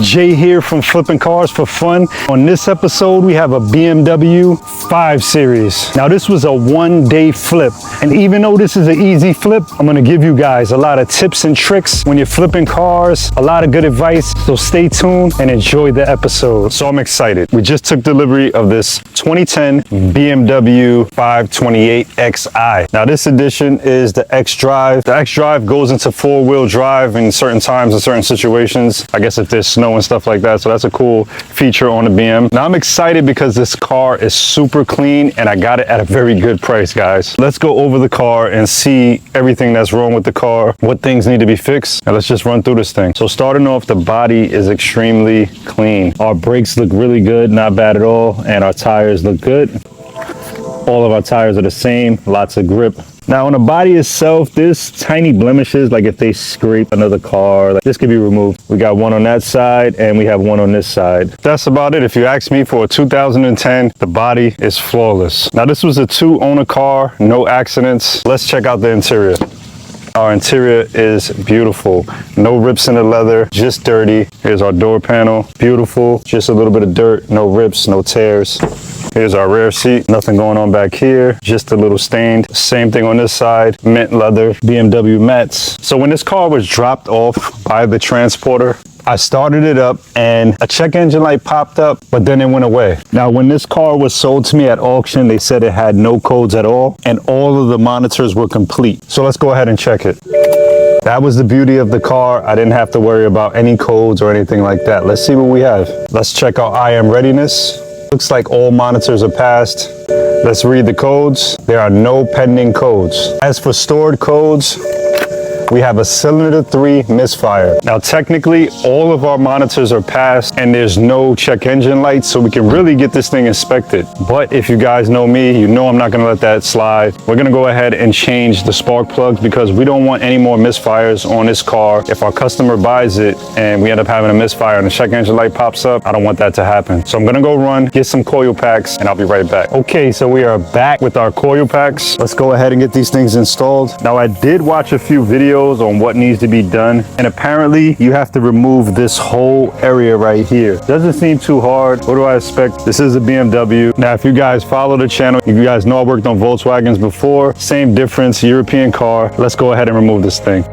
Jay here from Flipping Cars for Fun. On this episode, we have a BMW 5 Series. Now, this was a one-day flip, and even though this is an easy flip, I'm gonna give you guys a lot of tips and tricks when you're flipping cars, a lot of good advice, so stay tuned and enjoy the episode. So I'm excited. We just took delivery of this 2010 BMW 528xi. Now, this edition is the X-Drive. The X-Drive goes into four-wheel drive in certain times and certain situations. I guess if there's snow and stuff like that, so that's a cool feature on the BM. Now, I'm excited because this car is super clean and I got it at a very good price, guys. Let's go over the car and see everything that's wrong with the car, what things need to be fixed, and let's just run through this thing. So starting off, the body is extremely clean. Our brakes look really good, not bad at all, and our tires look good. All of our tires are the same, lots of grip. Now, on the body itself, there's tiny blemishes, like if they scrape another car, like this could be removed. We got one on that side and we have one on this side. That's about it. If you ask me, for a 2010, the body is flawless. Now, this was a 2-owner car, no accidents. Let's check out the interior. Our interior is beautiful. No rips in the leather, just dirty. Here's our door panel, beautiful. Just a little bit of dirt, no rips, no tears. Here's our rear seat, nothing going on back here, just a little stained. Same thing on this side, mint leather, BMW mats. So when this car was dropped off by the transporter, I started it up and a check engine light popped up, but then it went away. Now, when this car was sold to me at auction, they said it had no codes at all and all of the monitors were complete. So let's go ahead and check it. That was the beauty of the car. I didn't have to worry about any codes or anything like that. Let's see what we have. Let's check our IM readiness. Looks like all monitors are passed. Let's read the codes. There are no pending codes. As for stored codes, we have a cylinder 3 misfire. Now, technically, all of our monitors are passed and there's no check engine lights, so we can really get this thing inspected. But if you guys know me, you know I'm not gonna let that slide. We're gonna go ahead and change the spark plugs because we don't want any more misfires on this car. If our customer buys it and we end up having a misfire and the check engine light pops up, I don't want that to happen. So I'm gonna go run, get some coil packs, and I'll be right back. Okay, so we are back with our coil packs. Let's go ahead and get these things installed. Now, I did watch a few videos on what needs to be done, and apparently you have to remove this whole area right here. Doesn't seem too hard. What do I expect? This is a BMW. Now, if you guys follow the channel, you guys know I worked on Volkswagens before. Same difference, European car. Let's go ahead and remove this thing.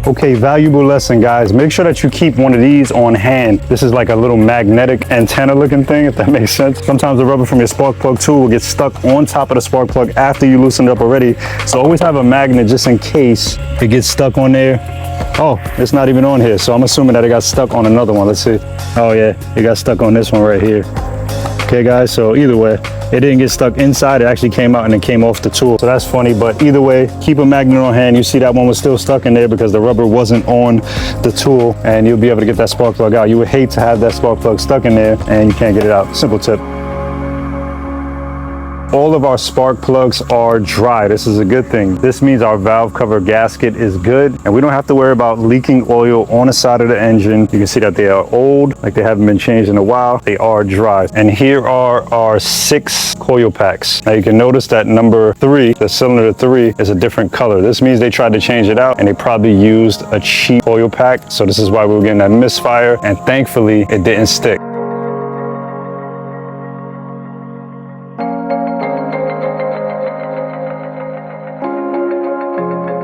Okay, valuable lesson, guys. Make sure that you keep one of these on hand. This is like a little magnetic antenna looking thing, if that makes sense. Sometimes the rubber from your spark plug tool will get stuck on top of the spark plug after you loosen it up already. So always have a magnet just in case it gets stuck on there. Oh, it's not even on here. So I'm assuming that it got stuck on another one. Let's see. Oh yeah, it got stuck on this one right here. Okay, guys, so either way, it didn't get stuck inside. It actually came out and it came off the tool. So that's funny, but either way, keep a magnet on hand. You see that one was still stuck in there because the rubber wasn't on the tool, and you'll be able to get that spark plug out. You would hate to have that spark plug stuck in there and you can't get it out. Simple tip. All of our spark plugs are dry. This is a good thing. This means our valve cover gasket is good and we don't have to worry about leaking oil on the side of the engine. You can see that they are old, like they haven't been changed in a while. They are dry. And here are our 6 coil packs. Now you can notice that number 3, the cylinder 3, is a different color. This means they tried to change it out and they probably used a cheap coil pack. So this is why we were getting that misfire, and thankfully it didn't stick.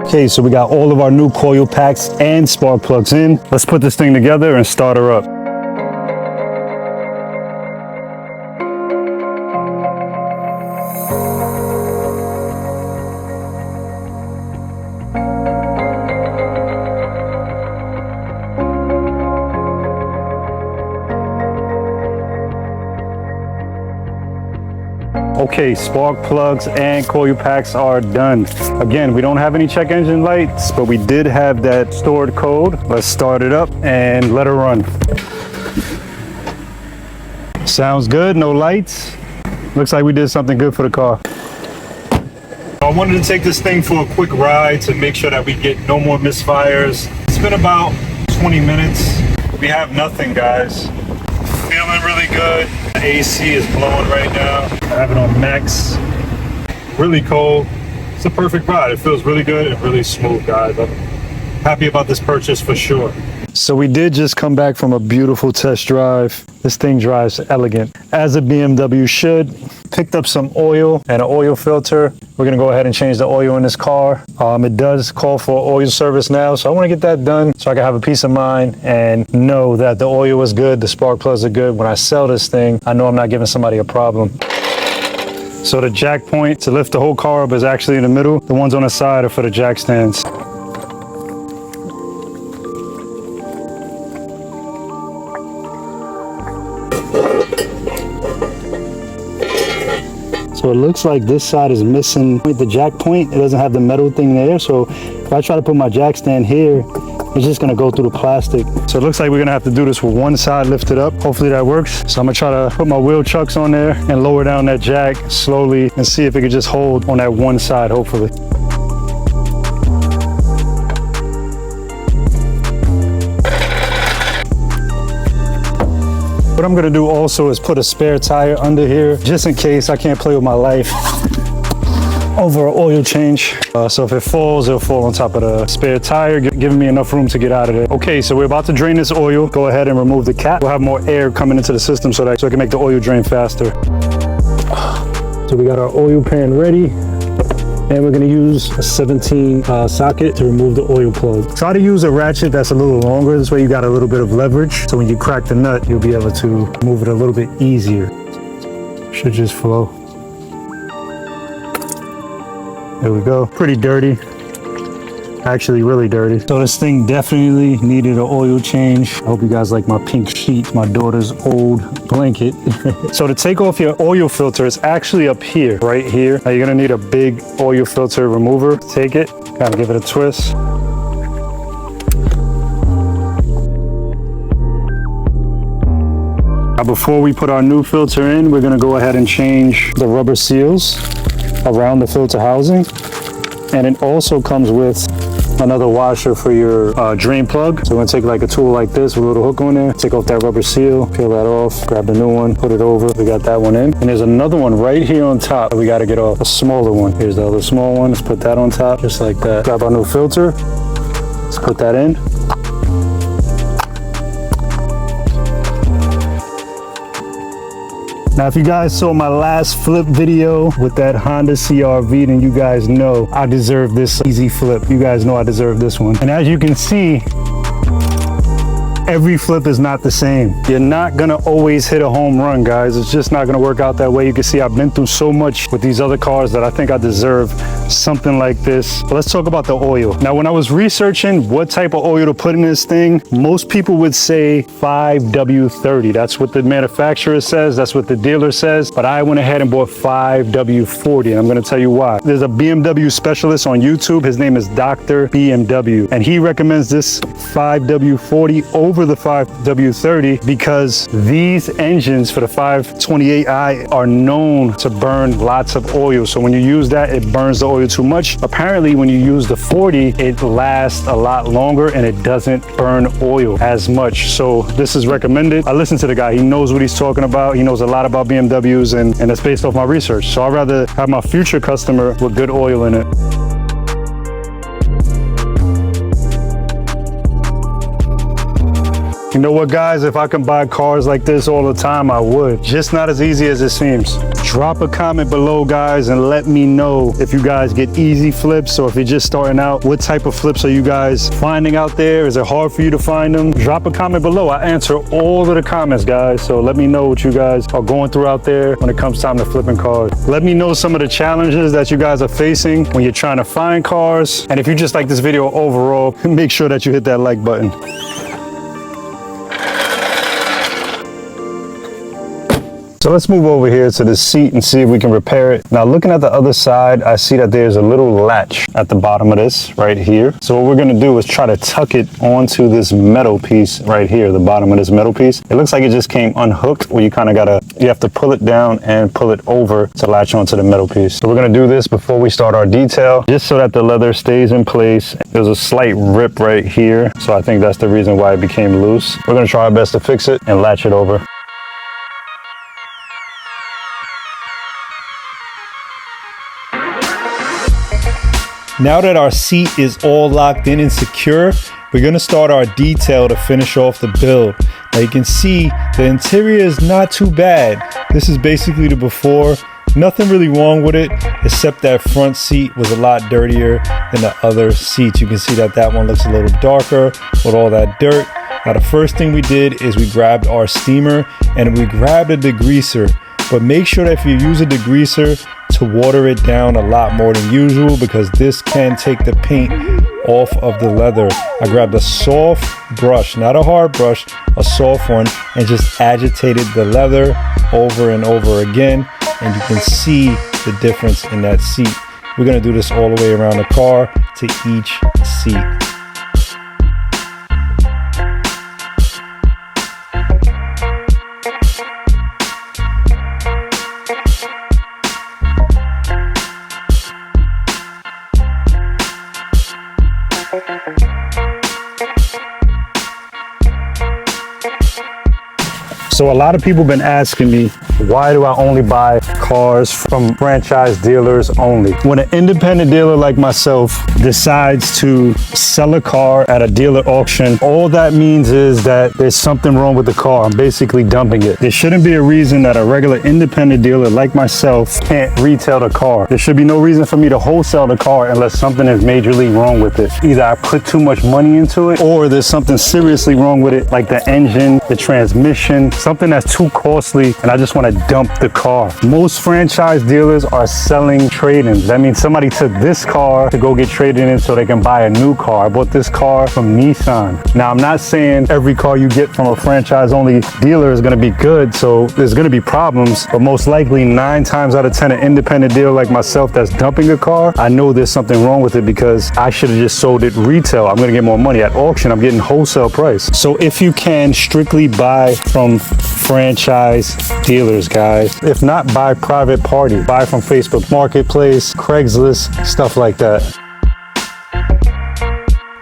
Okay, so we got all of our new coil packs and spark plugs in. Let's put this thing together and start her up. Okay, spark plugs and coil packs are done. Again, we don't have any check engine lights, but we did have that stored code. Let's start it up and let her run. Sounds good, no lights. Looks like we did something good for the car. I wanted to take this thing for a quick ride to make sure that we get no more misfires. It's been about 20 minutes. We have nothing, guys. Feeling really good. The AC is blowing right now. I have it on max. Really cold. It's a perfect ride. It feels really good and really smooth, guys. I'm happy about this purchase for sure. So we did just come back from a beautiful test drive. This thing drives elegant, as a BMW should. Picked up some oil and an oil filter. We're gonna go ahead and change the oil in this car. It does call for oil service now, so I wanna get that done so I can have a peace of mind and know that the oil is good, the spark plugs are good. When I sell this thing, I know I'm not giving somebody a problem. So the jack point to lift the whole car up is actually in the middle. The ones on the side are for the jack stands. So it looks like this side is missing the jack point. It doesn't have the metal thing there. So if I try to put my jack stand here, it's just gonna go through the plastic. So it looks like we're gonna have to do this with one side lifted up. Hopefully that works. So I'm gonna try to put my wheel chucks on there and lower down that jack slowly and see if it can just hold on that one side, hopefully. What I'm gonna do also is put a spare tire under here, just in case I can't play with my life over an oil change. So if it falls, it'll fall on top of the spare tire, giving me enough room to get out of there. Okay, so we're about to drain this oil. Go ahead and remove the cap. We'll have more air coming into the system so it can make the oil drain faster. So we got our oil pan ready. And we're gonna use a 17 socket to remove the oil plug. Try to use a ratchet that's a little longer. This way you got a little bit of leverage. So when you crack the nut, you'll be able to move it a little bit easier. Should just flow. There we go. Pretty dirty. Actually really dirty. So this thing definitely needed an oil change. I hope you guys like my pink sheet, my daughter's old blanket. So to take off your oil filter, it's actually up here, right here. Now you're gonna need a big oil filter remover. Take it, kind of give it a twist. Now before we put our new filter in, we're gonna go ahead and change the rubber seals around the filter housing. And it also comes with another washer for your drain plug. So we're gonna take like a tool like this with a little hook on there, take off that rubber seal, peel that off, grab the new one, put it over. We got that one in. And there's another one right here on top that we gotta get off, a smaller one. Here's the other small one. Let's put that on top, just like that. Grab our new filter. Let's put that in. Now, if you guys saw my last flip video with that Honda CR-V, then you guys know I deserve this easy flip. You guys know I deserve this one. And as you can see, every flip is not the same. You're not gonna always hit a home run, guys. It's just not gonna work out that way. You can see I've been through so much with these other cars that I think I deserve something like this. But let's talk about the oil. Now, when I was researching what type of oil to put in this thing, most people would say 5W30. That's what the manufacturer says. That's what the dealer says. But I went ahead and bought 5W40, and I'm gonna tell you why. There's a BMW specialist on YouTube. His name is Dr. BMW, and he recommends this 5W40 over the 5W30 because these engines for the 528i are known to burn lots of oil. So when you use that, it burns the oil too much. Apparently, when you use the 40, it lasts a lot longer and it doesn't burn oil as much. So this is recommended. I listened to the guy. He knows what he's talking about. He knows a lot about BMWs, and it's based off my research. So I'd rather have my future customer with good oil in it. You know what, guys? If I can buy cars like this all the time, I would. Just not as easy as it seems. Drop a comment below, guys, and let me know if you guys get easy flips or if you're just starting out. What type of flips are you guys finding out there? Is it hard for you to find them? Drop a comment below. I answer all of the comments, guys. So let me know what you guys are going through out there when it comes time to flipping cars. Let me know some of the challenges that you guys are facing when you're trying to find cars. And if you just like this video overall, make sure that you hit that like button. So let's move over here to the seat and see if we can repair it. Now looking at the other side, I see that there's a little latch at the bottom of this right here. So what we're gonna do is try to tuck it onto this metal piece right here, the bottom of this metal piece. It looks like it just came unhooked, where you have to pull it down and pull it over to latch onto the metal piece. So we're gonna do this before we start our detail, just so that the leather stays in place. There's a slight rip right here, so I think that's the reason why it became loose. We're gonna try our best to fix it and latch it over. Now that our seat is all locked in and secure, we're gonna start our detail to finish off the build. Now you can see the interior is not too bad. This is basically the before. Nothing really wrong with it, except that front seat was a lot dirtier than the other seats. You can see that that one looks a little darker with all that dirt. Now the first thing we did is we grabbed our steamer and we grabbed a degreaser. But make sure that if you use a degreaser, to water it down a lot more than usual, because this can take the paint off of the leather. I grabbed a soft brush, not a hard brush, a soft one, and just agitated the leather over and over again, and you can see the difference in that seat. We're gonna do this all the way around the car to each seat. So a lot of people have been asking me, why do I only buy cars from franchise dealers only? When an independent dealer like myself decides to sell a car at a dealer auction, all that means is that there's something wrong with the car. I'm basically dumping it. There shouldn't be a reason that a regular independent dealer like myself can't retail the car. There should be no reason for me to wholesale the car unless something is majorly wrong with it. Either I put too much money into it, or there's something seriously wrong with it, like the engine, the transmission, something that's too costly, and I just want to dump the car. Most franchise dealers are selling trade-ins. That means somebody took this car to go get traded in so they can buy a new car. I bought this car from Nissan. Now, I'm not saying every car you get from a franchise-only dealer is going to be good, so there's going to be problems, but most likely 9 times out of 10, an independent dealer like myself that's dumping a car, I know there's something wrong with it, because I should have just sold it retail. I'm going to get more money. At auction, I'm getting wholesale price. So if you can, strictly buy from franchise dealers, guys. If not, buy private party. Buy from Facebook Marketplace, Craigslist, stuff like that.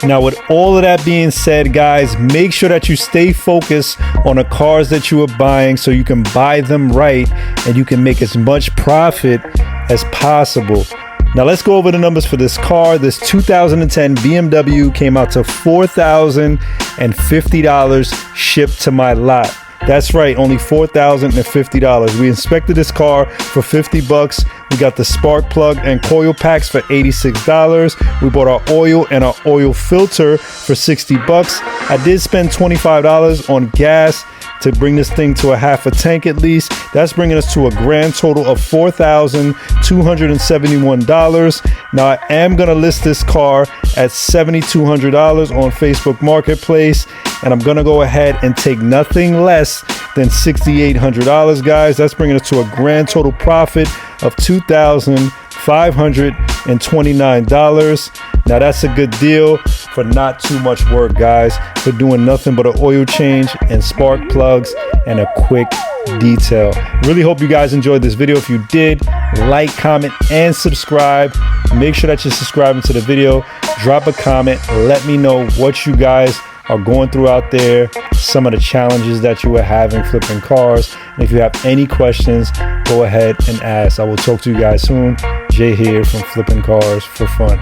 Now, with all of that being said, guys, make sure that you stay focused on the cars that you are buying so you can buy them right and you can make as much profit as possible. Now let's go over the numbers for this car. This 2010 BMW came out to $4,050 shipped to my lot. That's right, only $4,050. We inspected this car for $50. We got the spark plug and coil packs for $86. We bought our oil and our oil filter for $60. I did spend $25 on gas to bring this thing to a half a tank at least. That's bringing us to a grand total of $4,271. Now I am gonna list this car at $7,200 on Facebook Marketplace, and I'm gonna go ahead and take nothing less than $6,800, guys. That's bringing us to a grand total profit of $2,529. Now that's a good deal for not too much work, guys, for doing nothing but an oil change and spark plugs and a quick detail. Really hope you guys enjoyed this video. If you did, like, comment, and subscribe. Make sure that you're subscribing to the video. Drop a comment. Let me know what you guys are going through out there, some of the challenges that you are having flipping cars. And if you have any questions, go ahead and ask. I will talk to you guys soon. Jay here from Flipping Cars for Fun.